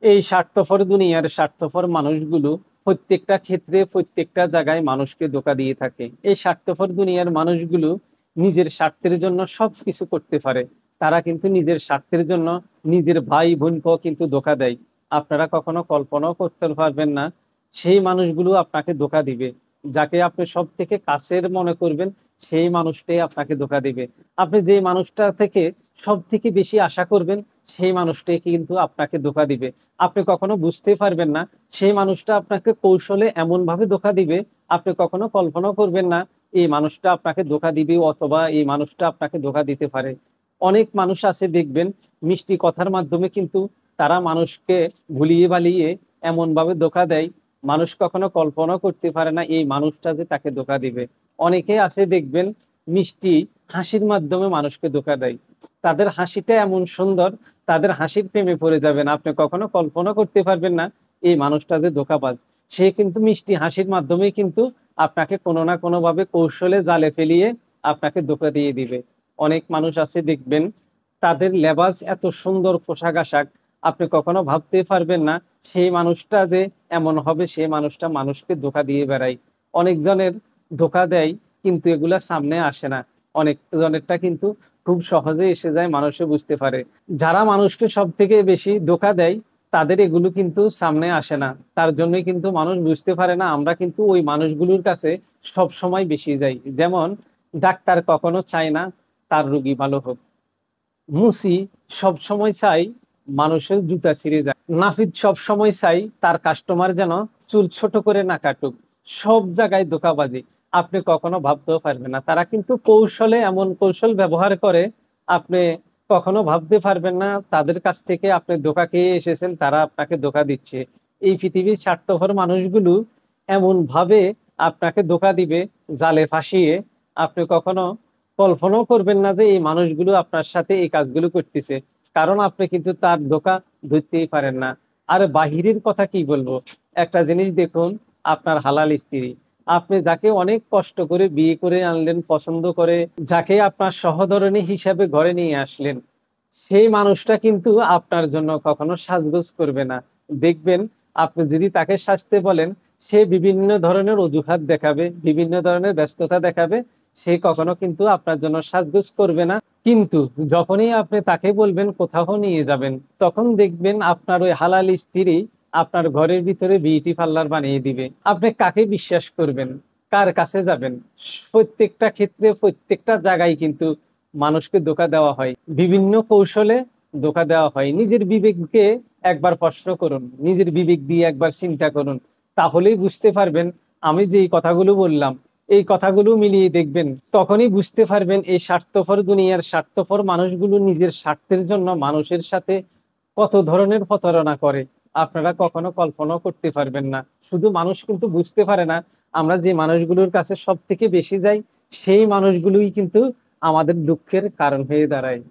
এই স্বার্থপর দুনিয়ার স্বার্থপর মানুষগুলো প্রত্যেকটা ক্ষেত্রে প্রত্যেকটা জায়গায় মানুষকে ধোঁকা দিয়ে থাকে। এই স্বার্থপর দুনিয়ার মানুষগুলো নিজের স্বার্থের জন্য সবকিছু করতে পারে। তারা কিন্তু নিজের স্বার্থের জন্য নিজের ভাই বোনকেও কিন্তু ধোঁকা দেয়। আপনারা কখনো কল্পনাও করতে পারবেন না সেই মানুষগুলো আপনাকে ধোঁকা দিবে। যাকে আপনি সব থেকে কাছের মনে করবেন সেই মানুষটাই আপনাকে ধোঁকা দিবে। আপনি যে মানুষটা থেকে সব থেকে বেশি আশা করবেন সেই মানুষটাই কিন্তু আপনাকে ধোঁকা দিবে। আপনি কখনো বুঝতে পারবেন না সেই মানুষটা আপনাকে কৌশলে এমন ভাবে ধোঁকা দিবে, আপনি কখনো কল্পনাও করবেন না এই মানুষটা আপনাকে ধোঁকা দিবে অথবা এই মানুষটা আপনাকে ধোঁকা দিতে পারে। অনেক মানুষ আছে দেখবেন মিষ্টি কথার মাধ্যমে কিন্তু তারা মানুষকে ভুলিয়ে ভালিয়ে এমন ভাবে ধোঁকা দেয়, মানুষ কখনো কল্পনা করতে পারে না এই মানুষটা যে তাকে ধোঁকা দিবে। অনেকে আছে দেখবেন মিষ্টি হাসির মাধ্যমে মানুষকে ধোঁকা দেয়। তাদের হাসিটা এমন সুন্দর, তাদের হাসির প্রেমে পড়ে যাবেন, আপনি কখনো কল্পনা করতে পারবেন না এই মানুষটা যে ধোঁকাবাজ। সে কিন্তু মিষ্টি হাসির মাধ্যমে কিন্তু আপনাকে কোনো না কোনো ভাবে কৌশলে জালে ফেলিয়ে আপনাকে ধোঁকা দিয়ে দিবে। অনেক মানুষ আছে দেখবেন তাদের লেবাস এত সুন্দর পোশাক আশাক, আপনি কখনো ভাবতে পারবেন না সেই মানুষটা যে এমন হবে, সেই মানুষটা মানুষকে ধোঁকা দিয়ে বেড়ায়। অনেকজনের ধোঁকা দেয় কিন্তু এগুলা সামনে আসে না, অনেক জনেরটা কিন্তু খুব সহজে এসে যায়, মানুষে বুঝতে পারে। যারা মানুষকে সব থেকে বেশি ধোঁকা দেয় তাদের এগুলো কিন্তু সামনে আসে না, তার জন্যই কিন্তু মানুষ বুঝতে পারে না। আমরা কিন্তু ওই মানুষগুলোর কাছে সব সময় বেশি যাই। যেমন ডাক্তার কখনো চায় না তার রোগী ভালো হোক, মুসি সব সময় চাই মানুষের জুতা ছিঁড়ে যায়, নাফিদ সব সময় চাই তার কাস্টমার যেন চুল ছোট করে না কাটুক। সব জায়গায় ধোঁকাবাজি, আপনি কখনো ভাবতেও পারবেন না। তারা কিন্তু কৌশলে এমন কৌশল ব্যবহার করে, আপনি কখনো ভাবতে পারবেন না তাদের কাছ থেকে আপনি ধোঁকা খেয়ে এসেছেন, তারা আপনাকে ধোঁকা দিচ্ছে। এই পৃথিবীর স্বার্থপর মানুষগুলো এমন ভাবে আপনাকে ধোঁকা দিবে, জালে ফাঁসিয়ে। আপনি কখনো কল্পনাও করবেন না যে এই মানুষগুলো আপনার সাথে এই কাজগুলো করতেছে, কারণ আপনি কিন্তু তার ধোঁকা ধরতেই পারেন না। আর বাহিরের কথা কি বলবো, একটা জিনিস দেখুন, আপনার হালাল স্ত্রী, আপনি যাকে অনেক কষ্ট করে বিয়ে করে আনলেন, পছন্দ করে যাকে আপনার সহধর্মিণী হিসাবে ঘরে নিয়ে আসলেন, সেই মানুষটা কিন্তু আপনার জন্য কখনো সাজগোজ করবে না। দেখবেন আপনি যদি তাকে সাজতে বলেন, সে বিভিন্ন ধরনের অজুহাত দেখাবে, বিভিন্ন ধরনের ব্যস্ততা দেখাবে, সে কখনো কিন্তু আপনার জন্য সাজগোজ করবে না। কিন্তু যখনই আপনি তাকে বলবেন কোথাও নিয়ে যাবেন, তখন দেখবেন আপনার ওই হালাল স্ত্রী আপনার ঘরের ভিতরে বিউটি পার্লার বানিয়ে দিবে। আপনি কাকে বিশ্বাস করবেন, কার কাছে যাবেন? প্রত্যেকটা ক্ষেত্রে প্রত্যেকটা জায়গায় কিন্তু মানুষকে ধোঁকা দেওয়া হয়, বিভিন্ন কৌশলে ধোঁকা দেওয়া হয়। নিজের বিবেককে একবার প্রশ্ন করুন, নিজের বিবেক দিয়ে একবার চিন্তা করুন, তাহলেই বুঝতে পারবেন। আমি যে এই কথাগুলো বললাম এই কথাগুলো মিলিয়ে দেখবেন, তখনই বুঝতে পারবেন এই স্বার্থপর দুনিয়ার স্বার্থপর মানুষগুলো নিজের স্বার্থের জন্য মানুষের সাথে কত ধরনের প্রতারণা করে, আপনারা কখনো কল্পনাও করতে পারবেন না। শুধু মানুষ কিন্তু বুঝতে পারে না আমরা যে মানুষগুলোর কাছে সব থেকে বেশি যাই সেই মানুষগুলোই কিন্তু আমাদের দুঃখের কারণ হয়ে দাঁড়ায়।